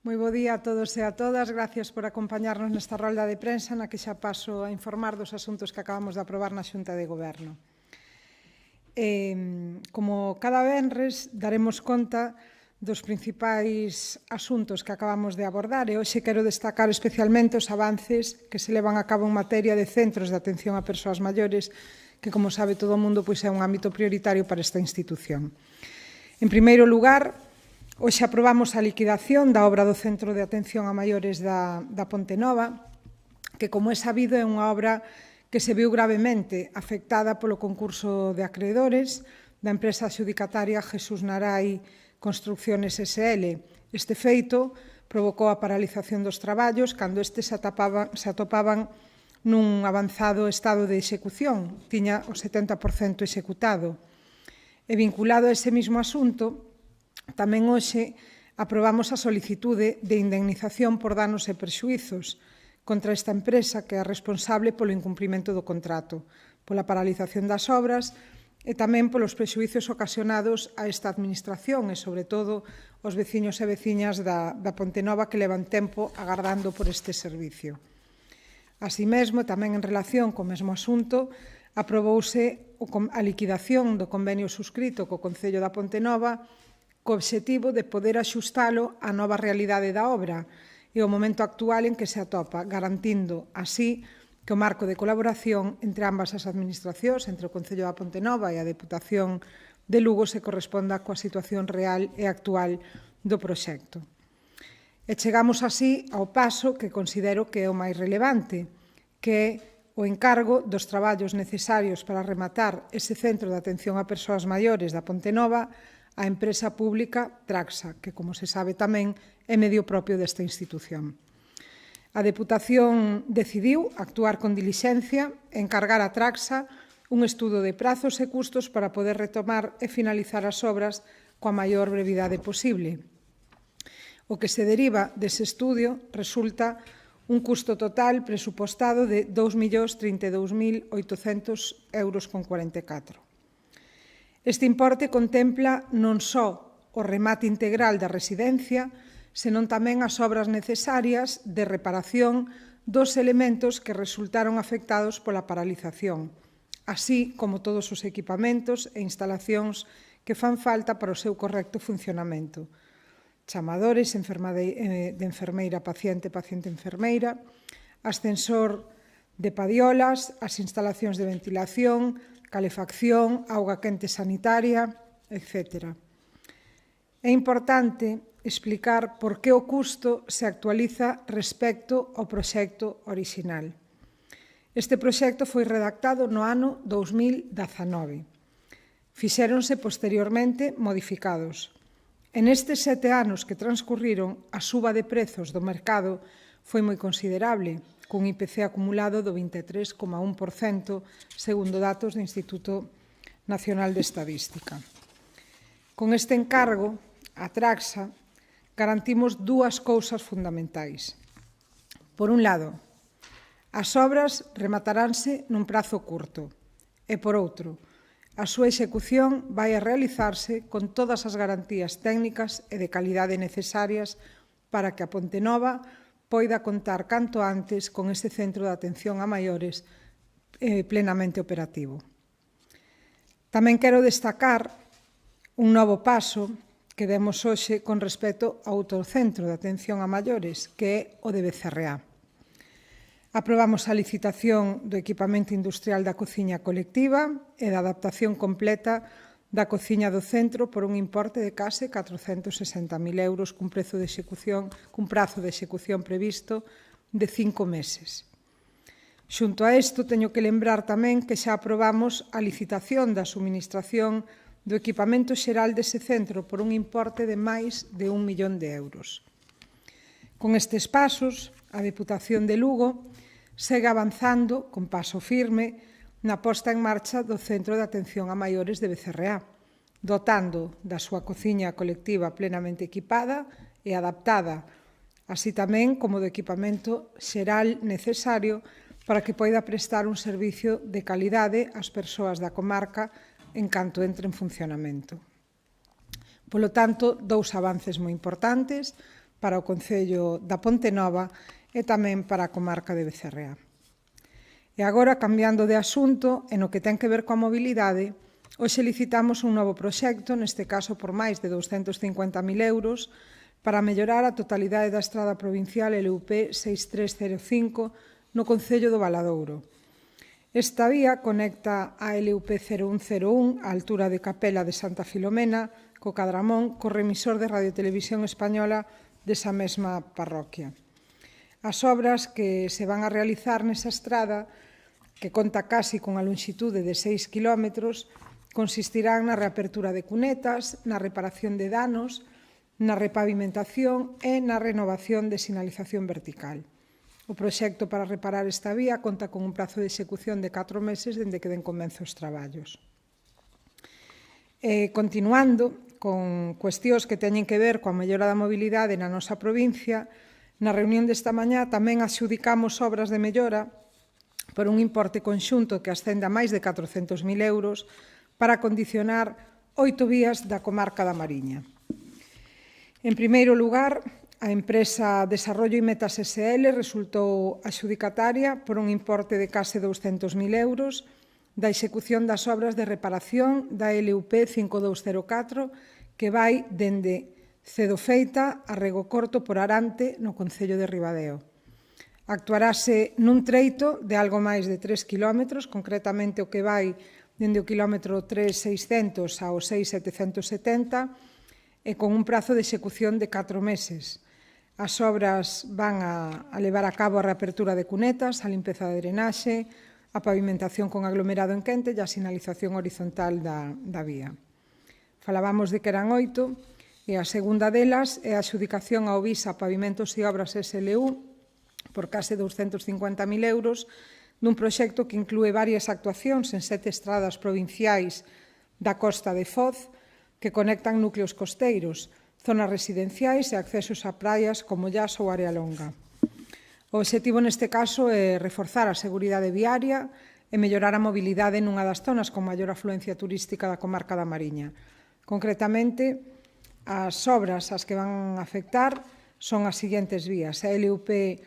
Moi bo día a todos e a todas. Gracias por acompañarnos nesta rolda de prensa na que xa paso a informar dos asuntos que acabamos de aprobar na Xunta de Goberno. Como cada venres, daremos conta dos principais asuntos que acabamos de abordar e hoxe quero destacar especialmente os avances que se levan a cabo en materia de centros de atención a persoas maiores, que, como sabe todo o mundo, é un ámbito prioritario para esta institución. En primeiro lugar, hoxe aprobamos a liquidación da obra do Centro de Atención a Maiores da Ponte Nova, que, como é sabido, é unha obra que se viu gravemente afectada polo concurso de acreedores da empresa adxudicataria Jesús Narai Construcciones SL. Este feito provocou a paralización dos traballos cando estes se atopaban nun avanzado estado de execución, tiña o 70% executado. E vinculado a ese mismo asunto, tamén hoxe aprobamos a solicitude de indemnización por danos e perxuízos contra esta empresa que é responsable polo incumprimento do contrato, pola paralización das obras e tamén polos prexuízos ocasionados a esta administración e, sobre todo, os veciños e veciñas da Ponte Nova que levan tempo agardando por este servicio. Así mesmo, tamén en relación co mesmo asunto, aprobouse a liquidación do convenio suscrito co Concello da Ponte Nova co obxectivo de poder axustalo á nova realidade da obra e ao momento actual en que se atopa, garantindo así que o marco de colaboración entre ambas as administracións, entre o Concello da Ponte Nova e a Deputación de Lugo, se corresponda coa situación real e actual do proxecto. E chegamos así ao paso que considero que é o máis relevante, que é o encargo dos traballos necesarios para rematar ese centro de atención a persoas maiores da Ponte Nova a empresa pública Traxa, que, como se sabe tamén, é medio propio desta institución. A Deputación decidiu actuar con dilixencia e encargar a Traxa un estudo de prazos e custos para poder retomar e finalizar as obras coa maior brevidade posible. O que se deriva dese estudio resulta un custo total presupostado de 2.032.800,44 euros. Este importe contempla non só o remate integral da residencia, senón tamén as obras necesarias de reparación dos elementos que resultaron afectados pola paralización, así como todos os equipamentos e instalacións que fan falta para o seu correcto funcionamento. Chamadores de enfermeira paciente, paciente-enfermeira, ascensor de padiolas, as instalacións de ventilación, calefacción, auga quente sanitaria, etc. É importante explicar por que o custo se actualiza respecto ao proxecto orixinal. Este proxecto foi redactado no ano 2019. Fixéronse posteriormente modificados. En estes 7 anos que transcurriron, a suba de prezos do mercado foi moi considerable, cun IPC acumulado do 23,1%, segundo datos do Instituto Nacional de Estadística. Con este encargo, a Traxa, garantimos dúas cousas fundamentais. Por un lado, as obras remataránse nun prazo curto e, por outro, a súa execución vai a realizarse con todas as garantías técnicas e de calidade necesarias para que a Ponte Nova poida contar canto antes con este centro de atención a maiores plenamente operativo. Tamén quero destacar un novo paso que demos hoxe con respecto a outro centro de atención a maiores, que é o de Becerreá. Aprobamos a licitación do equipamento industrial da cociña colectiva e da adaptación completa da cociña do centro por un importe de case 460.000 euros cun prazo de execución previsto de 5 meses. Xunto a isto, teño que lembrar tamén que xa aprobamos a licitación da suministración do equipamento xeral dese centro por un importe de máis de 1 millón de euros. Con estes pasos, a Deputación de Lugo segue avanzando con paso firme na posta en marcha do Centro de Atención a Maiores de Becerreá, dotando da súa cociña colectiva plenamente equipada e adaptada, así tamén como do equipamento xeral necesario para que poida prestar un servicio de calidade ás persoas da comarca en canto entre en funcionamento. Polo tanto, dous avances moi importantes. para o Concello da Pontenova e tamén para a comarca de Becerreá. E agora, cambiando de asunto, en o que ten que ver coa mobilidade, hoxe licitamos un novo proxecto, neste caso por máis de 250.000 euros, para mellorar a totalidade da estrada provincial LUP 6305 no Concello do Valadouro. Esta vía conecta a LUP 0101 á altura de Capela de Santa Filomena co Cadramón co remisor de Radiotelevisión Española desa mesma parroquia. As obras que se van a realizar nesa estrada, que conta casi con a longitude de 6 km, consistirán na reapertura de cunetas, na reparación de danos, na repavimentación e na renovación de sinalización vertical. O proxecto para reparar esta vía conta con un prazo de execución de 4 meses dende que den comezo os traballos. Continuando con cuestións que teñen que ver coa mellora da mobilidade na nosa provincia, na reunión desta mañá tamén adxudicamos obras de mellora por un importe conxunto que ascende a máis de 400.000 euros para acondicionar 8 vías da comarca da Mariña. En primeiro lugar, a empresa Desarrollo e Metas SL resultou adxudicataria por un importe de case 200.000 euros da execución das obras de reparación da LUP 5204 que vai dende Cedofeita a Rego Corto por Arante no Concello de Ribadeo. Actuarase nun treito de algo máis de 3 km, concretamente o que vai dende o quilómetro 3.600 ao 6.770 e con un prazo de execución de 4 meses. As obras van a levar a cabo a reapertura de cunetas, a limpeza de drenaxe, a pavimentación con aglomerado en quente e a sinalización horizontal da vía. Falábamos de que eran 8 e a segunda delas é a adxudicación ao VISA Pavimentos e Obras SLU por case 250.000 euros nun proxecto que inclúe varias actuacións en 7 estradas provinciais da costa de Foz que conectan núcleos costeiros, zonas residenciais e accesos a praias como Llas ou Área Longa. O obxectivo neste caso é reforzar a seguridade viaria e mellorar a mobilidade nunha das zonas con maior afluencia turística da comarca da Mariña. Concretamente, as obras ás que van a afectar son as seguintes vías: a LUP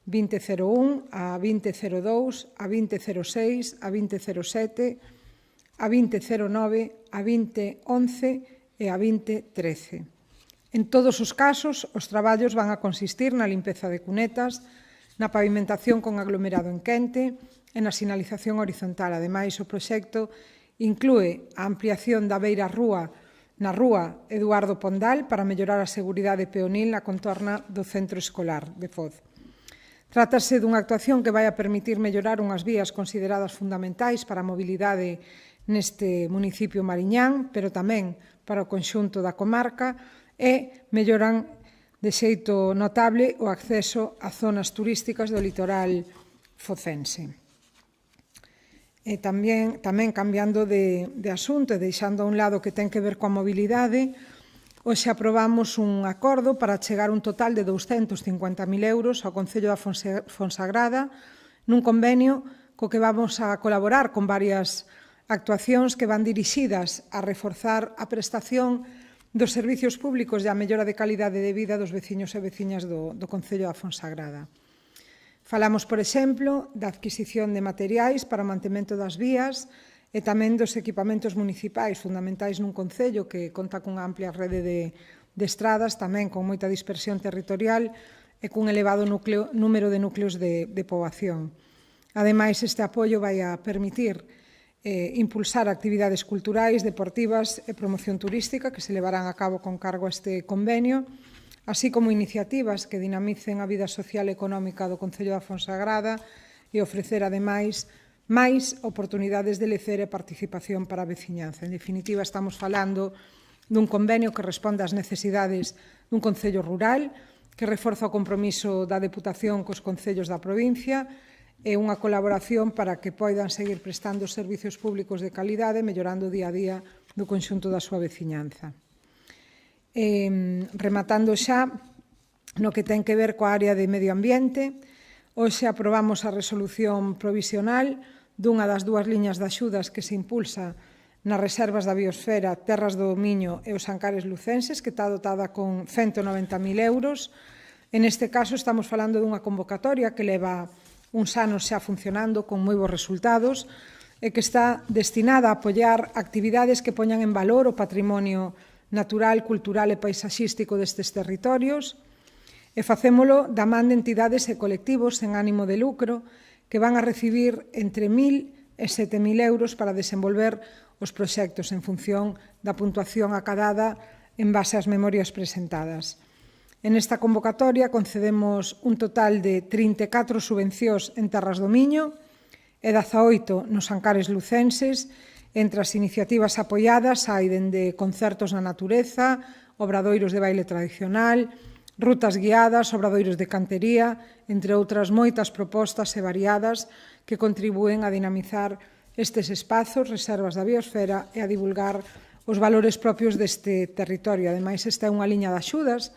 2001, a 2002, a 2006, a 2007, a 2009, a 2011 e a 2013. En todos os casos, os traballos van a consistir na limpeza de cunetas, na pavimentación con aglomerado en quente e na sinalización horizontal. Ademais, o proxecto inclúe a ampliación da beira rúa na rúa Eduardo Pondal para mellorar a seguridade peonil na contorna do centro escolar de Foz. Trátase dunha actuación que vai a permitir mellorar unhas vías consideradas fundamentais para a mobilidade neste municipio mariñán, pero tamén para o conxunto da comarca, e melloran de xeito notable o acceso a zonas turísticas do litoral focense. E tamén cambiando de asunto e deixando a un lado que ten que ver coa mobilidade, hoxe aprobamos un acordo para chegar un total de 250.000 euros ao Concello da Fonsagrada nun convenio co que vamos a colaborar con varias actuacións que van dirixidas a reforzar a prestación dos servicios públicos e a mellora de calidade de vida dos veciños e veciñas do Concello da Fonsagrada. Falamos, por exemplo, da adquisición de materiais para o mantemento das vías e tamén dos equipamentos municipais fundamentais nun concello que conta cunha amplia rede de estradas, tamén con moita dispersión territorial e cun elevado número de núcleos de poboación. Ademais, este apoio vai a permitir impulsar actividades culturais, deportivas e promoción turística que se levarán a cabo con cargo a este convenio, así como iniciativas que dinamicen a vida social e económica do Concello da Fonsagrada e ofrecer, ademais, máis oportunidades de lecer e participación para a veciñanza. En definitiva, estamos falando dun convenio que responde ás necesidades dun concello rural, que reforza o compromiso da Deputación cos concellos da provincia e unha colaboración para que poidan seguir prestando servicios públicos de calidade, mellorando día a día do conxunto da súa veciñanza. Rematando xa no que ten que ver coa área de medio ambiente, hoxe aprobamos a resolución provisional dunha das dúas liñas de axudas que se impulsa nas reservas da biosfera Terras do Miño e os Ancares lucenses, que está dotada con 190.000 euros. En este caso estamos falando dunha convocatoria que leva uns anos xa funcionando con moi bons resultados e que está destinada a apoiar actividades que poñan en valor o patrimonio natural, cultural e paisaxístico destes territorios, e facémolo da man de entidades e colectivos sen ánimo de lucro que van a recibir entre 1.000 e 7.000 euros para desenvolver os proxectos en función da puntuación acadada en base ás memorias presentadas. En esta convocatoria concedemos un total de 34 subvencións en Terras do Miño e 18 nos Ancares lucenses. Entre as iniciativas apoiadas hai dende concertos na natureza, obradoiros de baile tradicional, rutas guiadas, obradoiros de cantería, entre outras moitas propostas e variadas que contribúen a dinamizar estes espazos, reservas da biosfera e a divulgar os valores propios deste territorio. Ademais, esta é unha liña de axudas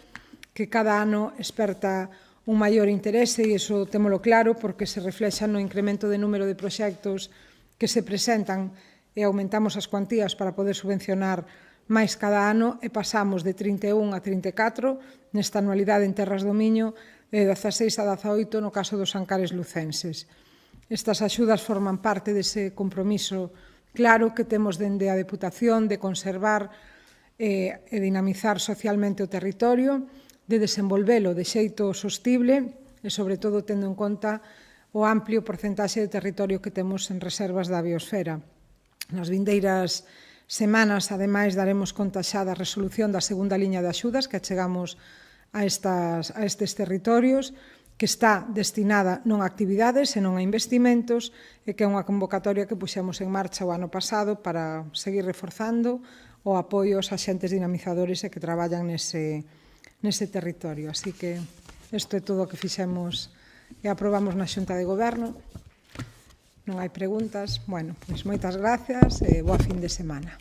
que cada ano esperta un maior interese e iso témolo claro porque se reflexa no incremento de número de proxectos que se presentan e aumentamos as cuantías para poder subvencionar máis cada ano e pasamos de 31 a 34 nesta anualidade en Terras do Miño e de 16 a 18 no caso dos Ancares lucenses. Estas axudas forman parte dese compromiso claro que temos dende a Deputación de conservar e dinamizar socialmente o territorio, de desenvolvelo de xeito sostible e, sobre todo, tendo en conta o amplio porcentaxe de territorio que temos en reservas da biosfera. Nas vindeiras semanas, ademais, daremos conta xa da resolución da segunda liña de axudas que achegamos a estes territorios, que está destinada non a actividades, senón a investimentos, e que é unha convocatoria que puxemos en marcha o ano pasado para seguir reforzando o apoio aos axentes dinamizadores e que traballan nese territorio. Así que isto é todo o que fixemos e aprobamos na Xunta de Goberno. Non hai preguntas. Bueno, pois moitas gracias e boa fin de semana.